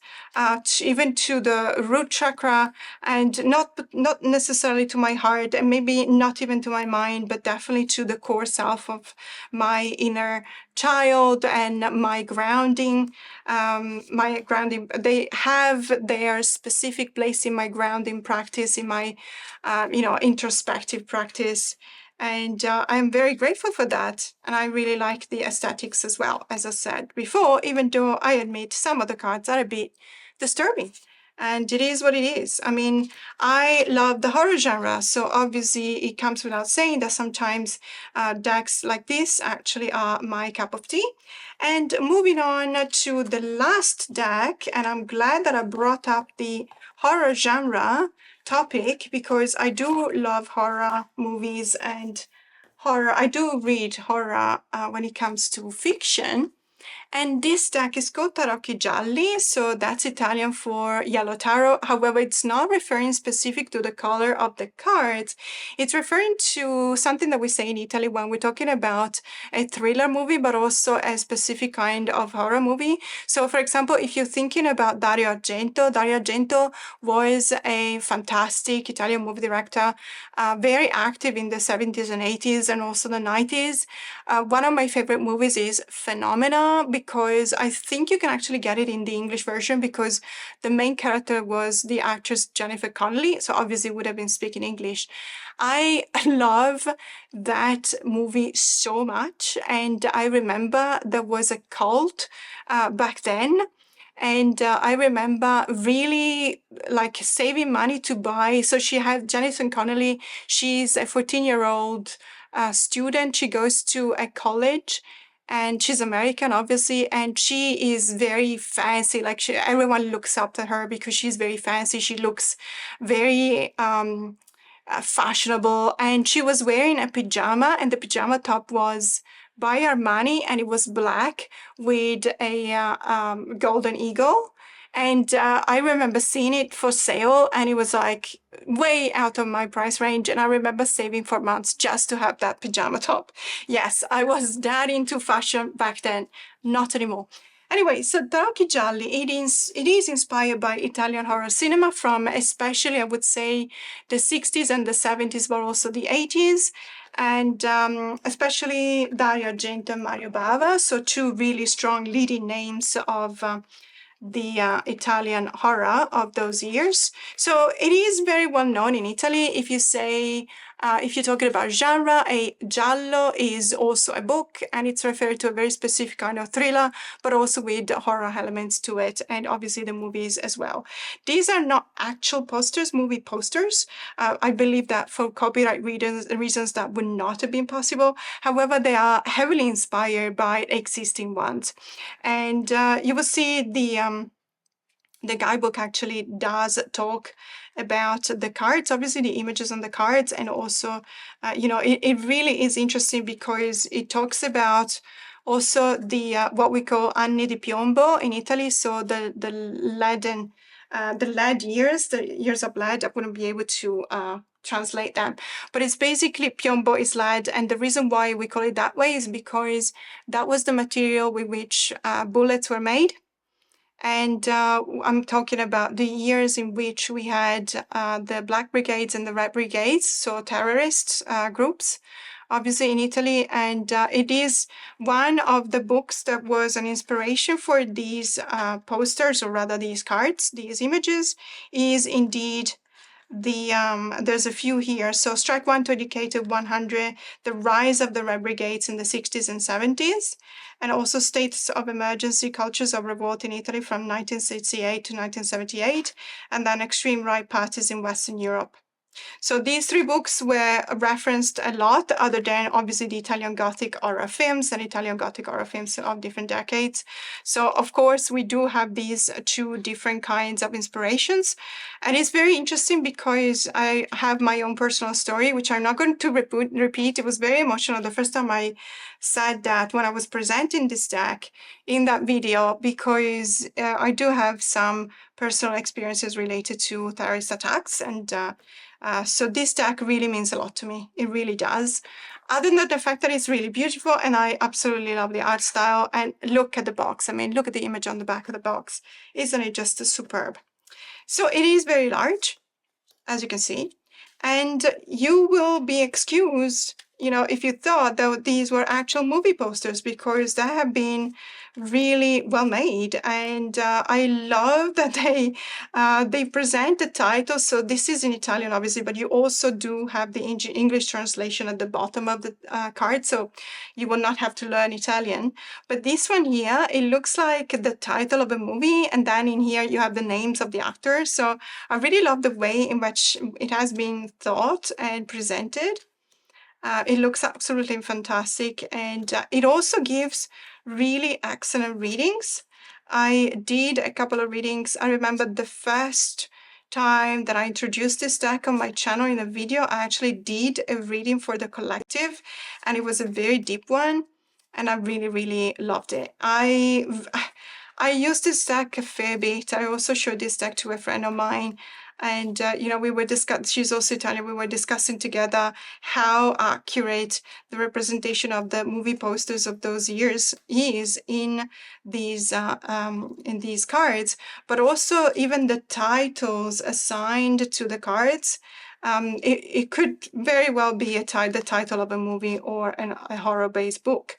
even to the root chakra, and not necessarily to my heart, and maybe not even to my mind, but definitely to the core self of my inner child and my grounding. They have their specific place in my grounding practice, in my introspective practice, and I'm very grateful for that. And I really like the aesthetics as well, as I said before, even though I admit some of the cards are a bit disturbing. And it is what it is. I mean, I love the horror genre, so obviously it comes without saying that sometimes decks like this actually are my cup of tea. And moving on to the last deck, and I'm glad that I brought up the horror genre topic because I do love horror movies and horror. I do read horror when it comes to fiction. And this deck is called Tarocchi Gialli, so that's Italian for yellow tarot. However, it's not referring specific to the color of the cards. It's referring to something that we say in Italy when we're talking about a thriller movie, but also a specific kind of horror movie. So, for example, if you're thinking about Dario Argento was a fantastic Italian movie director, very active in the 70s and 80s and also the 90s. One of my favorite movies is Phenomena, because I think you can actually get it in the English version because the main character was the actress Jennifer Connelly, so obviously would have been speaking English. I love that movie so much, and I remember there was a cult back then. And I remember really like saving money to buy. So she had Jennifer Connelly. She's a 14-year-old student. She goes to a college, and she's American, obviously, and she is very fancy. Like everyone looks up to her because she's very fancy. She looks very fashionable, and she was wearing a pajama, and the pajama top was by Armani, and it was black with a golden eagle. And I remember seeing it for sale, and it was like way out of my price range. And I remember saving for months just to have that pajama top. Yes, I was that into fashion back then, not anymore. Anyway, so Tarocchi Gialli, it is inspired by Italian horror cinema from especially, I would say, the 60s and the 70s, but also the 80s. And especially Dario Argento and Mario Bava, so two really strong leading names of the Italian horror of those years. So it is very well known in Italy. If you say, if you're talking about genre, a giallo is also a book, and it's referred to a very specific kind of thriller, but also with horror elements to it, and obviously the movies as well. These are not actual posters, movie posters. I believe that for copyright reasons that would not have been possible. However, they are heavily inspired by existing ones. And you will see the guidebook actually does talk about the cards, obviously the images on the cards, and also, it really is interesting because it talks about also the what we call anni di piombo in Italy, so the lead years, the years of lead. I wouldn't be able to translate them, but it's basically piombo is lead, and the reason why we call it that way is because that was the material with which bullets were made. And I'm talking about the years in which we had the Black Brigades and the Red Brigades, so terrorist groups, obviously in Italy. And it is one of the books that was an inspiration for these posters, or rather these cards, these images, is indeed there's a few here. So Strike One to Educated 100, the rise of the Red Brigades in the 60s and 70s, and also States of Emergency, Cultures of Revolt in Italy from 1968 to 1978, and then Extreme Right Parties in Western Europe. So these three books were referenced a lot, other than obviously the Italian Gothic horror films and Italian Gothic horror films of different decades. So of course, we do have these two different kinds of inspirations. And it's very interesting because I have my own personal story, which I'm not going to repeat. It was very emotional the first time I said that when I was presenting this deck in that video, because I do have some personal experiences related to terrorist attacks, and So this deck really means a lot to me. It really does. Other than the fact that it's really beautiful, and I absolutely love the art style. And look at the box. I mean, look at the image on the back of the box. Isn't it just superb? So it is very large, as you can see. And you will be excused, you know, if you thought that these were actual movie posters, because they have been really well made. And I love that they present the title. So this is in Italian, obviously, but you also do have the English translation at the bottom of the card. So you will not have to learn Italian. But this one here, it looks like the title of a movie. And then in here, you have the names of the actors. So I really love the way in which it has been thought and presented. It looks absolutely fantastic, and it also gives really excellent readings. I did a couple of readings. I remember the first time that I introduced this deck on my channel in a video, I actually did a reading for the collective, and it was a very deep one, and I really, really loved it. I used this deck a fair bit. I also showed this deck to a friend of mine, and you know, we were discussing, she's also Italian, we were discussing together how accurate the representation of the movie posters of those years is in these cards, but also even the titles assigned to the cards. It could very well be the title of a movie or a horror-based book.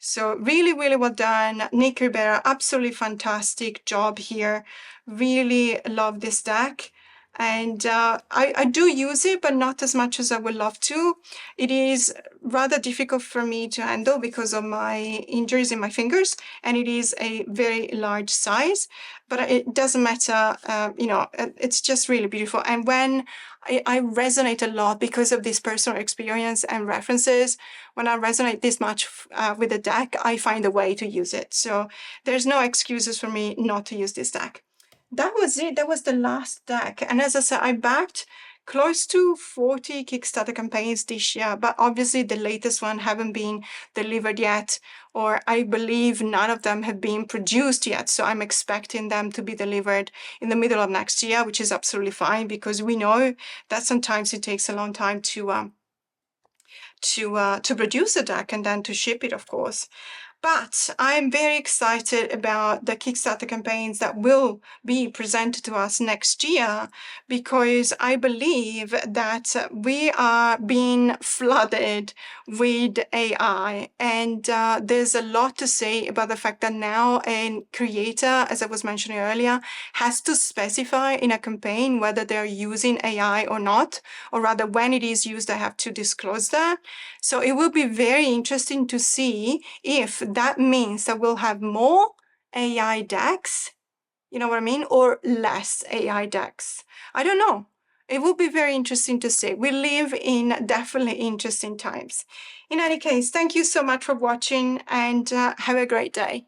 So really, really well done. Nick Ribera, absolutely fantastic job here. Really love this deck. And I do use it, but not as much as I would love to. It is rather difficult for me to handle because of my injuries in my fingers, and it is a very large size, but it doesn't matter. You know, it's just really beautiful. And when I resonate a lot because of this personal experience and references, when I resonate this much with the deck, I find a way to use it. So there's no excuses for me not to use this deck. That was it. That was the last deck. And as I said, I backed close to 40 Kickstarter campaigns this year, but obviously the latest one haven't been delivered yet, or I believe none of them have been produced yet. So I'm expecting them to be delivered in the middle of next year, which is absolutely fine, because we know that sometimes it takes a long time to produce a deck and then to ship it, of course. But I'm very excited about the Kickstarter campaigns that will be presented to us next year, because I believe that we are being flooded with AI. And there's a lot to say about the fact that now a creator, as I was mentioning earlier, has to specify in a campaign whether they're using AI or not, or rather when it is used, they have to disclose that. So it will be very interesting to see if that means that we'll have more AI decks, you know what I mean, or less AI decks. I don't know. It will be very interesting to see. We live in definitely interesting times. In any case, thank you so much for watching, and have a great day.